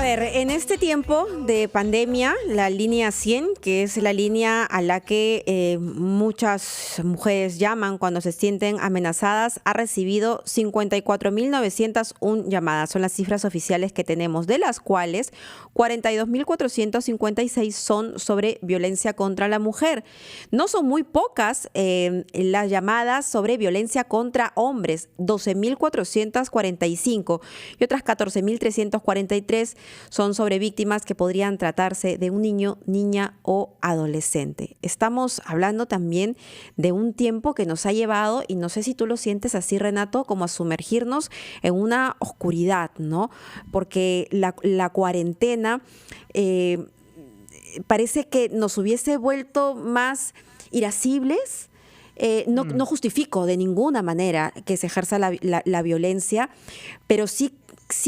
ver, en este tiempo de pandemia, la línea 100, que es la línea a la que muchas mujeres llaman cuando se sienten amenazadas, ha recibido 54.901 llamadas. Son las cifras oficiales que tenemos, de las cuales 42.456 son sobre violencia contra la mujer. No son muy pocas las llamadas sobre violencia contra hombres, 12.445, y otras 14.343 son sobre víctimas que podrían tratarse de un niño, niña o adolescente. Estamos hablando también de un tiempo que nos ha llevado, y no sé si tú lo sientes así, Renato, como a sumergirnos en una oscuridad, ¿no? Porque la cuarentena parece que nos hubiese vuelto más irascibles. No justifico de ninguna manera que se ejerza la violencia, pero sí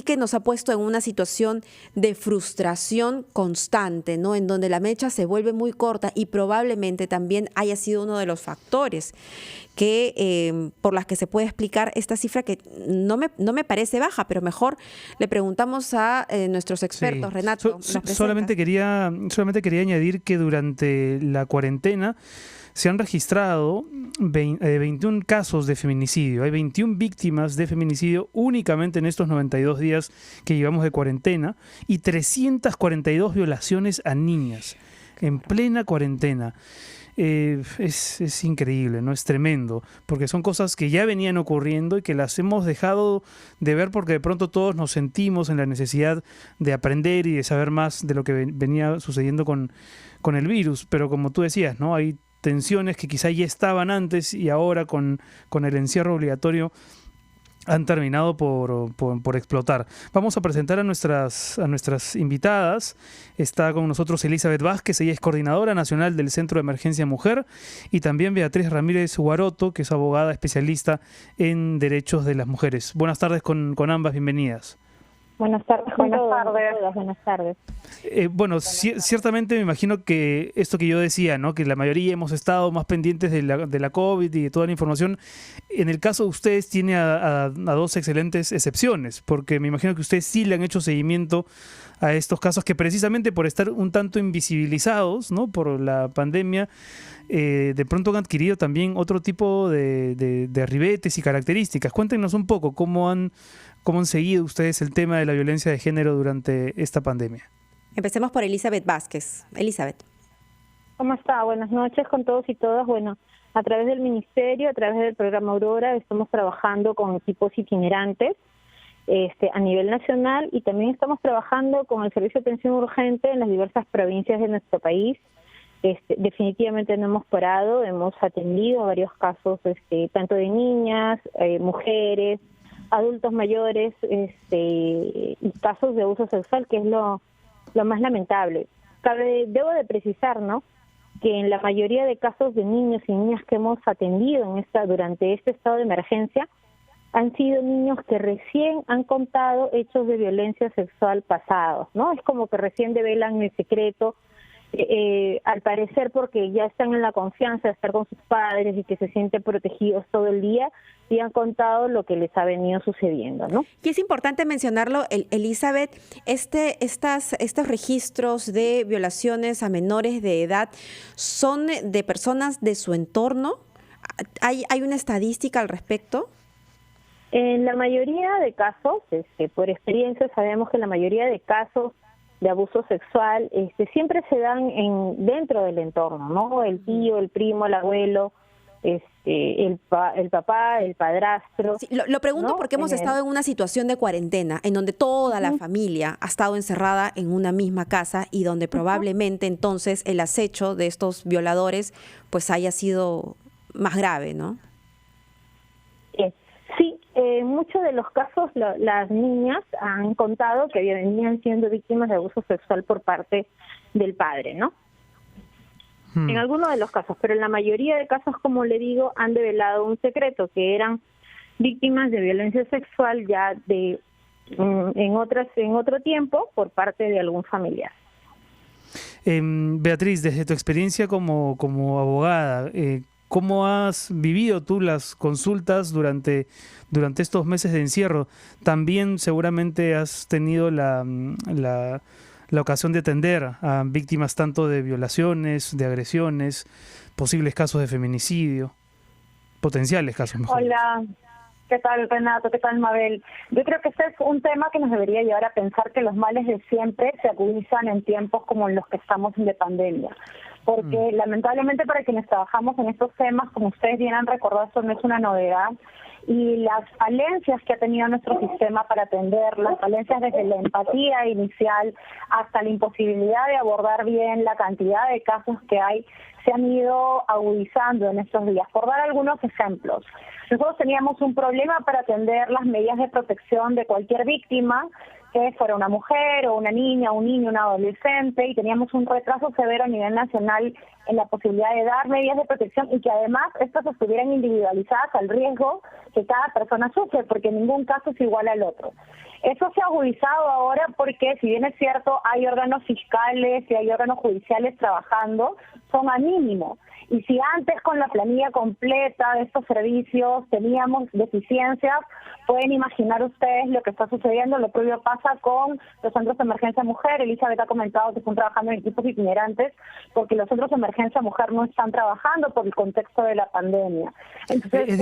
que nos ha puesto en una situación de frustración constante, ¿no? En donde la mecha se vuelve muy corta, y probablemente también haya sido uno de los factores que por las que se puede explicar esta cifra, que no me parece baja, pero mejor le preguntamos a nuestros expertos. Sí. Renato, solamente quería añadir que durante la cuarentena se han registrado 21 casos de feminicidio. Hay 21 víctimas de feminicidio únicamente en estos 92 días que llevamos de cuarentena, y 342 violaciones a niñas en plena cuarentena. Es increíble, ¿no? Es tremendo, porque son cosas que ya venían ocurriendo y que las hemos dejado de ver porque de pronto todos nos sentimos en la necesidad de aprender y de saber más de lo que venía sucediendo con el virus. Pero como tú decías, ¿no? Hay tensiones que quizá ya estaban antes y ahora con el encierro obligatorio han terminado por explotar. Vamos a presentar a nuestras invitadas. Está con nosotros Elizabeth Vázquez, ella es coordinadora nacional del Centro de Emergencia Mujer, y también Beatriz Ramírez Guaroto, que es abogada especialista en derechos de las mujeres. Buenas tardes con ambas, bienvenidas. Buenas tardes. Buenas tardes. Ciertamente me imagino que esto que yo decía, ¿no? Que la mayoría hemos estado más pendientes de la COVID y de toda la información. En el caso de ustedes tiene a dos excelentes excepciones, porque me imagino que ustedes sí le han hecho seguimiento a estos casos que, precisamente por estar un tanto invisibilizados, ¿no? Por la pandemia, de pronto han adquirido también otro tipo de ribetes y características. Cuéntenos un poco cómo han seguido ustedes el tema de la violencia de género durante esta pandemia. Empecemos por Elizabeth Vázquez. Elizabeth. ¿Cómo está? Buenas noches con todos y todas. Bueno, a través del Ministerio, a través del programa Aurora, estamos trabajando con equipos itinerantes a nivel nacional, y también estamos trabajando con el Servicio de Atención Urgente en las diversas provincias de nuestro país. Definitivamente no hemos parado, hemos atendido varios casos, tanto de niñas, mujeres, adultos mayores, y casos de abuso sexual, que es lo más lamentable. Debo de precisar, ¿no?, que en la mayoría de casos de niños y niñas que hemos atendido durante este estado de emergencia, han sido niños que recién han contado hechos de violencia sexual pasados, ¿no? Es como que recién develan el secreto, al parecer porque ya están en la confianza de estar con sus padres y que se sienten protegidos todo el día, y han contado lo que les ha venido sucediendo, ¿no? Y es importante mencionarlo, Elizabeth, estos registros de violaciones a menores de edad son de personas de su entorno. ¿Hay una estadística al respecto? En la mayoría de casos, por experiencia sabemos que la mayoría de casos de abuso sexual siempre se dan dentro del entorno, ¿no? El tío, el primo, el abuelo, el papá, el padrastro. Sí, lo pregunto, ¿no?, porque hemos estado en una situación de cuarentena en donde toda la familia ha estado encerrada en una misma casa, y donde probablemente entonces el acecho de estos violadores pues haya sido más grave, ¿no? Sí, en muchos de los casos las niñas han contado que venían siendo víctimas de abuso sexual por parte del padre, ¿no? En algunos de los casos, pero en la mayoría de casos, como le digo, han develado un secreto, que eran víctimas de violencia sexual ya en otro tiempo por parte de algún familiar. Beatriz, desde tu experiencia como abogada, ¿Cómo has vivido tú las consultas durante estos meses de encierro? También seguramente has tenido la ocasión de atender a víctimas tanto de violaciones, de agresiones, posibles casos de feminicidio, potenciales casos, mejor. Hola, ¿qué tal, Renato? ¿Qué tal, Mabel? Yo creo que este es un tema que nos debería llevar a pensar que los males de siempre se agudizan en tiempos como en los que estamos de pandemia. Porque lamentablemente para quienes trabajamos en estos temas, como ustedes bien han recordado, esto no es una novedad. Y las falencias que ha tenido nuestro sistema para atender, las falencias desde la empatía inicial hasta la imposibilidad de abordar bien la cantidad de casos que hay, se han ido agudizando en estos días. Por dar algunos ejemplos, nosotros teníamos un problema para atender las medidas de protección de cualquier víctima, que fuera una mujer o una niña, un niño, un adolescente, y teníamos un retraso severo a nivel nacional en la posibilidad de dar medidas de protección y que además estas estuvieran individualizadas al riesgo que cada persona sufre, porque ningún caso es igual al otro. Eso se ha agudizado ahora porque, si bien es cierto, hay órganos fiscales y hay órganos judiciales trabajando, son a mínimo. Y si antes con la planilla completa de estos servicios teníamos deficiencias, pueden imaginar ustedes lo que está sucediendo. Lo propio pasa con los centros de emergencia mujer. Elizabeth ha comentado que están trabajando en equipos itinerantes porque los centros de emergencia mujer no están trabajando por el contexto de la pandemia. Entonces, es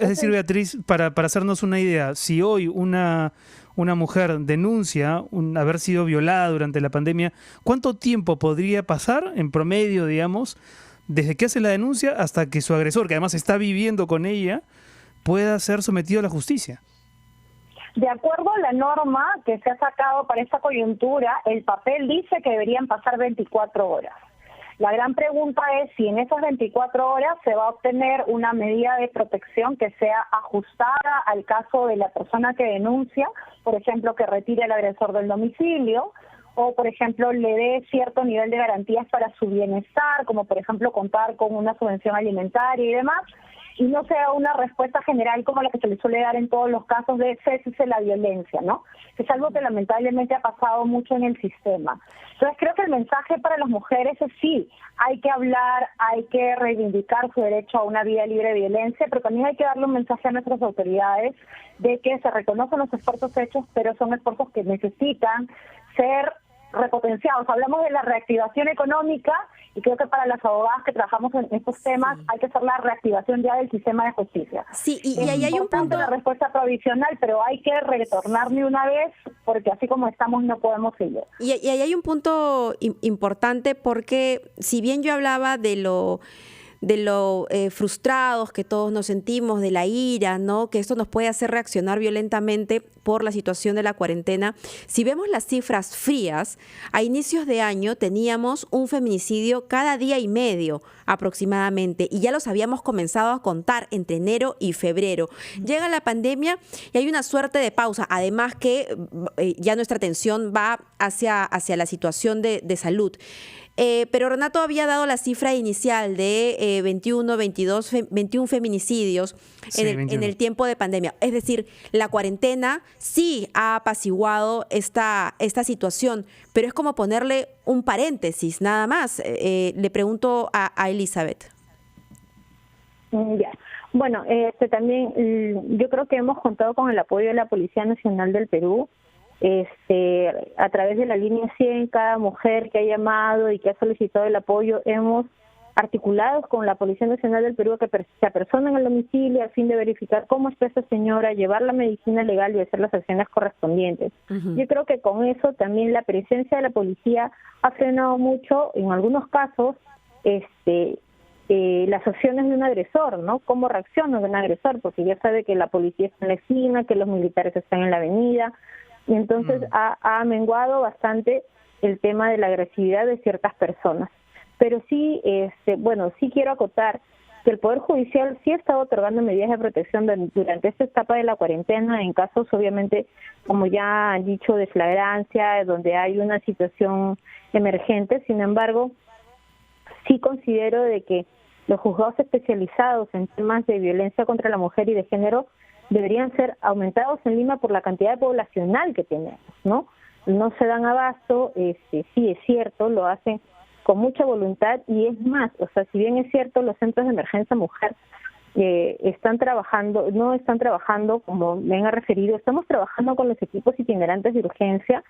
decir, Beatriz, para hacernos una idea, si hoy una mujer denuncia haber sido violada durante la pandemia, ¿cuánto tiempo podría pasar en promedio, digamos, desde que hace la denuncia hasta que su agresor, que además está viviendo con ella, pueda ser sometido a la justicia? De acuerdo a la norma que se ha sacado para esta coyuntura, el papel dice que deberían pasar 24 horas. La gran pregunta es si en esas 24 horas se va a obtener una medida de protección que sea ajustada al caso de la persona que denuncia, por ejemplo, que retire al agresor del domicilio, o, por ejemplo, le dé cierto nivel de garantías para su bienestar, como, por ejemplo, contar con una subvención alimentaria y demás, y no sea una respuesta general como la que se le suele dar en todos los casos de cese la violencia, ¿no? Que es algo que lamentablemente ha pasado mucho en el sistema. Entonces, creo que el mensaje para las mujeres es sí, hay que hablar, hay que reivindicar su derecho a una vida libre de violencia, pero también hay que darle un mensaje a nuestras autoridades de que se reconocen los esfuerzos hechos, pero son esfuerzos que necesitan ser repotenciados. Hablamos de la reactivación económica y creo que para las abogadas que trabajamos en estos temas hay que hacer la reactivación ya del sistema de justicia. Sí, y ahí hay un punto... la respuesta provisional, pero hay que retornar de una vez porque así como estamos no podemos seguir. Y ahí hay un punto importante porque si bien yo hablaba de lo frustrados que todos nos sentimos, de la ira, ¿no? Que esto nos puede hacer reaccionar violentamente por la situación de la cuarentena. Si vemos las cifras frías, a inicios de año teníamos un feminicidio cada día y medio aproximadamente, y ya los habíamos comenzado a contar entre enero y febrero. Llega la pandemia y hay una suerte de pausa, además que ya nuestra atención va hacia la situación de salud. Pero Renato había dado la cifra inicial de 21 feminicidios en el tiempo de pandemia. Es decir, la cuarentena sí ha apaciguado esta situación, pero es como ponerle un paréntesis, nada más. Le pregunto a Elizabeth. Ya. Bueno, también yo creo que hemos contado con el apoyo de la Policía Nacional del Perú. A través de la línea 100, cada mujer que ha llamado y que ha solicitado el apoyo, hemos articulado con la Policía Nacional del Perú que se apersonen en el domicilio a fin de verificar cómo está esta señora, llevar la medicina legal y hacer las acciones correspondientes. Yo creo que con eso también la presencia de la policía ha frenado mucho, en algunos casos, las acciones de un agresor, ¿no? Cómo reacciona de un agresor, porque ya sabe que la policía está en la esquina, que los militares están en la avenida. Y entonces ha menguado bastante el tema de la agresividad de ciertas personas. Pero sí, sí quiero acotar que el Poder Judicial sí ha estado otorgando medidas de protección durante esta etapa de la cuarentena, en casos, obviamente, como ya han dicho, de flagrancia, donde hay una situación emergente. Sin embargo, sí considero de que los juzgados especializados en temas de violencia contra la mujer y de género deberían ser aumentados en Lima por la cantidad poblacional que tenemos, ¿no? No se dan abasto, sí es cierto, lo hacen con mucha voluntad, y es más, o sea, si bien es cierto, los centros de emergencia mujer no están trabajando como me han referido, estamos trabajando con los equipos itinerantes de urgencia,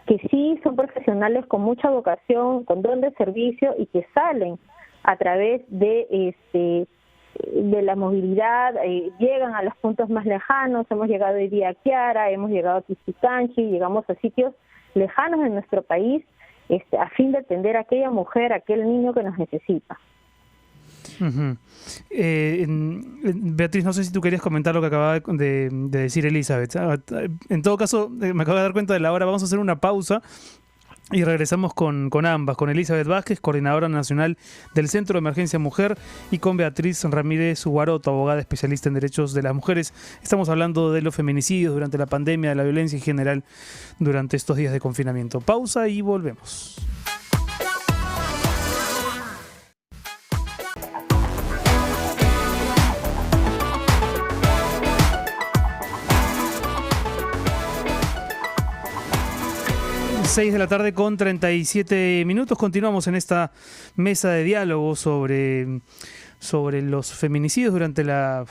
que sí son profesionales con mucha vocación, con don de servicio y que salen a través de la movilidad, llegan a los puntos más lejanos. Hemos llegado hoy día a Quiara, hemos llegado a Quisquitanchi, llegamos a sitios lejanos de nuestro país, a fin de atender a aquella mujer, a aquel niño que nos necesita. Uh-huh. Beatriz, no sé si tú querías comentar lo que acababa de decir Elizabeth. En todo caso, me acabo de dar cuenta de la hora. Vamos a hacer una pausa y regresamos con ambas, con Elizabeth Vázquez, coordinadora nacional del Centro de Emergencia Mujer, y con Beatriz Ramírez Ubaroto, abogada especialista en derechos de las mujeres. Estamos hablando de los feminicidios durante la pandemia, de la violencia en general durante estos días de confinamiento. Pausa y volvemos. Seis de la tarde con 37 minutos. Continuamos en esta mesa de diálogo sobre los feminicidios durante la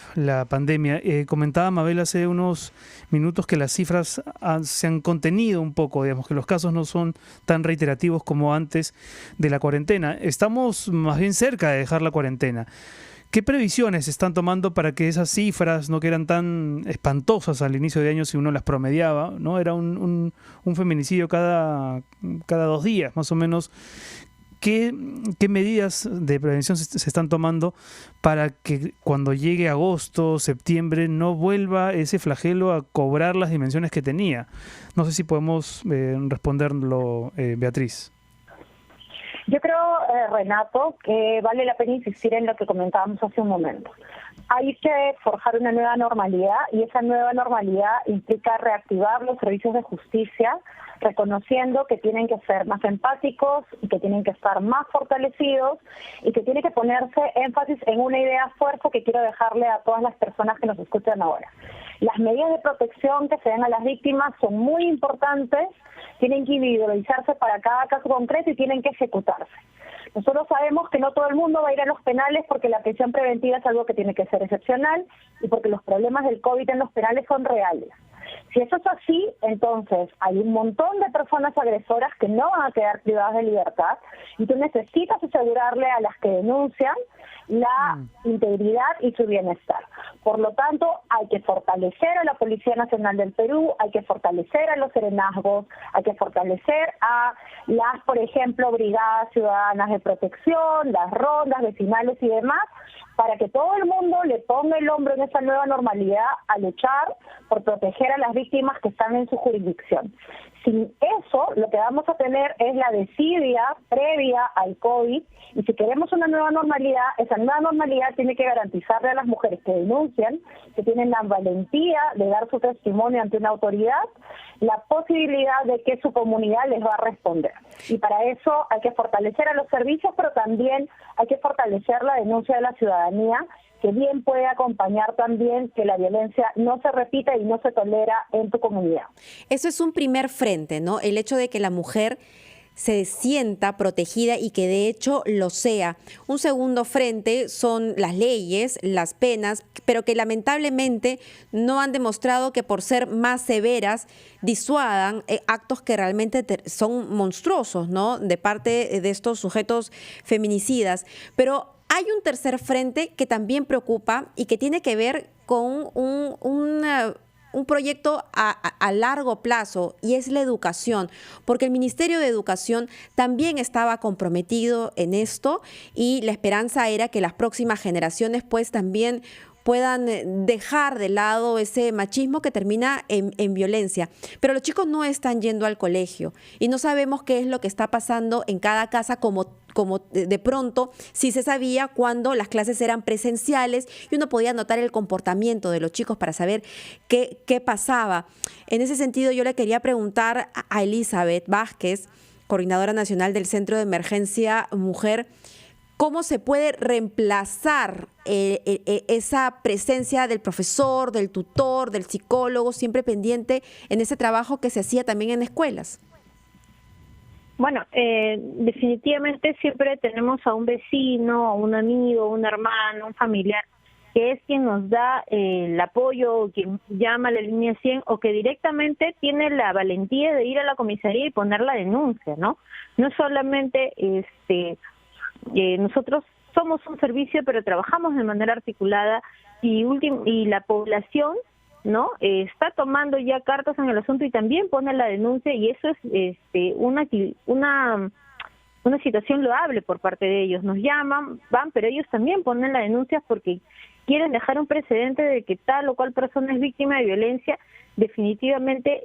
pandemia. Comentaba Mabel hace unos minutos que las cifras se han contenido un poco, digamos, que los casos no son tan reiterativos como antes de la cuarentena. Estamos más bien cerca de dejar la cuarentena. ¿Qué previsiones se están tomando para que esas cifras, no que eran tan espantosas al inicio de año si uno las promediaba, ¿no? Era un feminicidio cada 2 días, más o menos. ¿Qué medidas de prevención se están tomando para que cuando llegue agosto, septiembre, no vuelva ese flagelo a cobrar las dimensiones que tenía? No sé si podemos responderlo, Beatriz. Yo creo, Renato, que vale la pena insistir en lo que comentábamos hace un momento. Hay que forjar una nueva normalidad, y esa nueva normalidad implica reactivar los servicios de justicia, reconociendo que tienen que ser más empáticos y que tienen que estar más fortalecidos y que tiene que ponerse énfasis en una idea fuerte que quiero dejarle a todas las personas que nos escuchan ahora. Las medidas de protección que se den a las víctimas son muy importantes, tienen que individualizarse para cada caso concreto y tienen que ejecutarse. Nosotros sabemos que no todo el mundo va a ir a los penales porque la prisión preventiva es algo que tiene que ser excepcional y porque los problemas del COVID en los penales son reales. Si eso es así, entonces hay un montón de personas agresoras que no van a quedar privadas de libertad y tú necesitas asegurarle a las que denuncian la integridad y su bienestar. Por lo tanto, hay que fortalecer a la Policía Nacional del Perú, hay que fortalecer a los serenazgos, hay que fortalecer a las, por ejemplo, brigadas ciudadanas de protección, las rondas vecinales y demás, para que todo el mundo le ponga el hombro en esa nueva normalidad a luchar por proteger a las víctimas que están en su jurisdicción. Sin eso, lo que vamos a tener es la desidia previa al COVID, y si queremos una nueva normalidad, esa nueva normalidad tiene que garantizarle a las mujeres que denuncian, que tienen la valentía de dar su testimonio ante una autoridad, la posibilidad de que su comunidad les va a responder. Y para eso hay que fortalecer a los servicios, pero también hay que fortalecer la denuncia de la ciudadanía, que bien puede acompañar también que la violencia no se repita y no se tolera en tu comunidad. Eso es un primer frente, ¿no? El hecho de que la mujer se sienta protegida y que de hecho lo sea. Un segundo frente son las leyes, las penas, pero que lamentablemente no han demostrado que por ser más severas disuadan actos que realmente son monstruosos, ¿no? De parte de estos sujetos feminicidas. Pero hay un tercer frente que también preocupa y que tiene que ver con un proyecto a largo plazo, y es la educación, porque el Ministerio de Educación también estaba comprometido en esto, y la esperanza era que las próximas generaciones pues también puedan dejar de lado ese machismo que termina en violencia. Pero los chicos no están yendo al colegio y no sabemos qué es lo que está pasando en cada casa, como de pronto sí se sabía cuando las clases eran presenciales y uno podía notar el comportamiento de los chicos para saber qué pasaba. En ese sentido, yo le quería preguntar a Elizabeth Vázquez, coordinadora nacional del Centro de Emergencia Mujer, ¿cómo se puede reemplazar esa presencia del profesor, del tutor, del psicólogo, siempre pendiente en ese trabajo que se hacía también en escuelas? Bueno, definitivamente siempre tenemos a un vecino, a un amigo, un hermano, un familiar, que es quien nos da el apoyo, o quien llama a la línea 100, o que directamente tiene la valentía de ir a la comisaría y poner la denuncia, ¿no? No solamente nosotros somos un servicio, pero trabajamos de manera articulada y la población, ¿no? Está tomando ya cartas en el asunto y también pone la denuncia, y eso es una situación loable por parte de ellos. Nos llaman, van, pero ellos también ponen la denuncia porque quieren dejar un precedente de que tal o cual persona es víctima de violencia. Definitivamente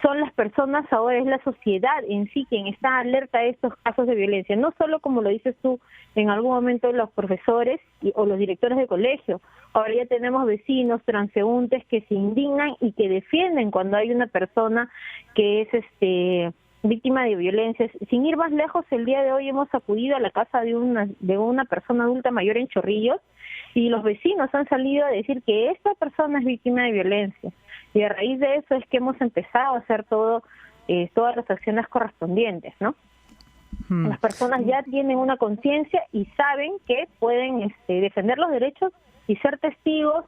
son las personas ahora, es la sociedad en sí quien está alerta a estos casos de violencia, no solo como lo dices tú, en algún momento los profesores o los directores de colegio. Ahora ya tenemos vecinos, transeúntes que se indignan y que defienden cuando hay una persona que es víctima de violencia. Sin ir más lejos, el día de hoy hemos acudido a la casa de una persona adulta mayor en Chorrillos, y los vecinos han salido a decir que esta persona es víctima de violencia. Y a raíz de eso es que hemos empezado a hacer todas las acciones correspondientes, ¿no? Las personas ya tienen una conciencia y saben que pueden defender los derechos y ser testigos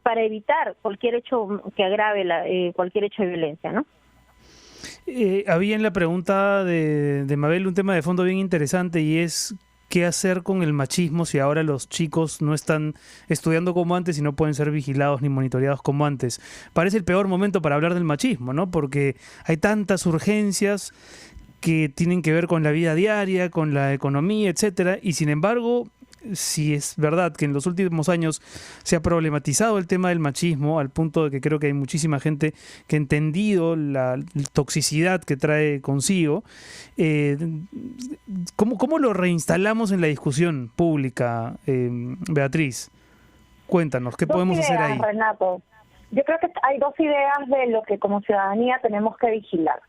para evitar cualquier hecho que agrave cualquier hecho de violencia, ¿no? Había en la pregunta de Mabel un tema de fondo bien interesante, y es qué hacer con el machismo si ahora los chicos no están estudiando como antes y no pueden ser vigilados ni monitoreados como antes. Parece el peor momento para hablar del machismo, ¿no? Porque hay tantas urgencias que tienen que ver con la vida diaria, con la economía, etcétera, y sin embargo, si es verdad que en los últimos años se ha problematizado el tema del machismo al punto de que creo que hay muchísima gente que ha entendido la toxicidad que trae consigo, ¿cómo lo reinstalamos en la discusión pública, Beatriz? Cuéntanos, ¿qué podemos hacer ahí? Renato, yo creo que hay dos ideas de lo que como ciudadanía tenemos que vigilar.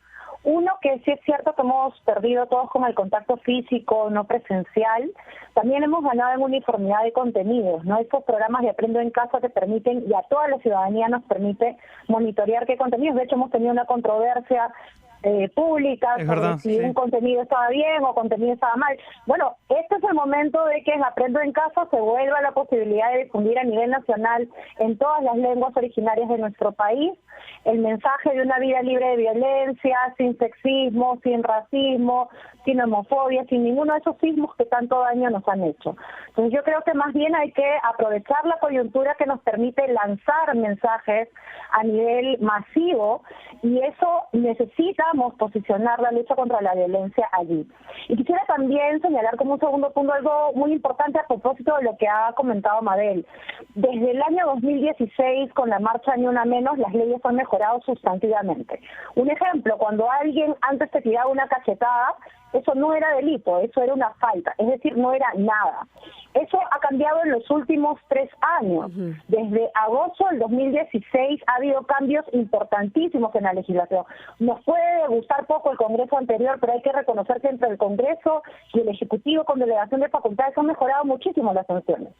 Uno, que sí es cierto que hemos perdido todos con el contacto físico, no presencial. También hemos ganado en uniformidad de contenidos, ¿no? Estos programas de Aprendo en Casa que permiten, y a toda la ciudadanía nos permite monitorear qué contenidos. De hecho, hemos tenido una controversia pública sobre si un contenido estaba bien o contenido estaba mal. Bueno, este es el momento de que el Aprendo en Casa se vuelva la posibilidad de difundir a nivel nacional en todas las lenguas originarias de nuestro país el mensaje de una vida libre de violencia, sin sexismo, sin racismo, sin homofobia, sin ninguno de esos sismos que tanto daño nos han hecho. Entonces yo creo que más bien hay que aprovechar la coyuntura que nos permite lanzar mensajes a nivel masivo, y eso necesitamos posicionar la lucha contra la violencia allí. Y quisiera también señalar como un segundo punto algo muy importante a propósito de lo que ha comentado Mabel. Desde el año 2016, con la marcha Ni Una Menos, las leyes han mejorado sustantivamente. Un ejemplo, cuando alguien antes te tiraba una cachetada, eso no era delito, eso era una falta, es decir, no era nada. Eso ha cambiado en los últimos 3 años. Desde agosto del 2016 ha habido cambios importantísimos en la legislación. Nos puede gustar poco el Congreso anterior, pero hay que reconocer que entre el Congreso y el Ejecutivo con delegación de facultades han mejorado muchísimo las sanciones.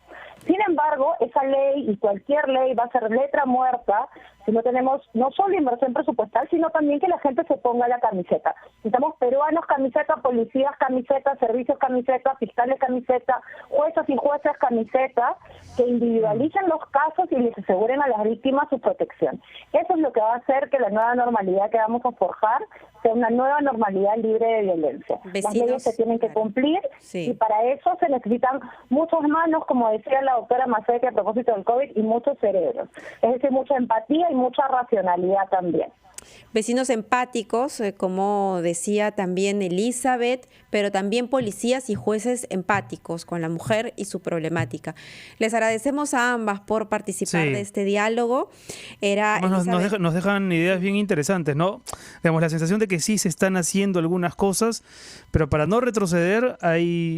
Sin embargo, esa ley y cualquier ley va a ser letra muerta si no tenemos no solo inversión presupuestal, sino también que la gente se ponga la camiseta. Necesitamos peruanos camiseta, policías camiseta, servicios camiseta, fiscales camiseta, jueces y jueces camiseta, que individualicen los casos y les aseguren a las víctimas su protección. Eso es lo que va a hacer que la nueva normalidad que vamos a forjar sea una nueva normalidad libre de violencia. Las leyes se tienen que cumplir, y para eso se necesitan muchas manos, como decía la doctora Macete a propósito del COVID, y muchos cerebros. Es decir, mucha empatía y mucha racionalidad también. Vecinos empáticos, como decía también Elizabeth, pero también policías y jueces empáticos con la mujer y su problemática. Les agradecemos a ambas por participar de este diálogo. Nos dejan ideas bien interesantes, ¿no? Digamos, la sensación de que sí se están haciendo algunas cosas, pero para no retroceder,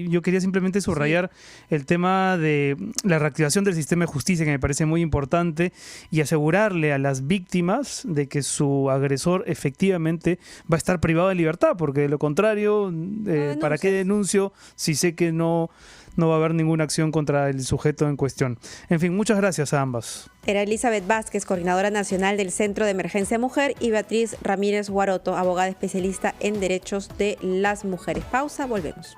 yo quería simplemente subrayar el tema de la reactivación del sistema de justicia, que me parece muy importante, y asegurarle a las víctimas de que su agresor efectivamente va a estar privado de libertad, porque de lo contrario, ¿para qué denuncio si sé que no no va a haber ninguna acción contra el sujeto en cuestión. En fin, muchas gracias a ambas. Era Elizabeth Vázquez, coordinadora nacional del Centro de Emergencia Mujer, y Beatriz Ramírez Guaroto, abogada especialista en derechos de las mujeres. Pausa, volvemos.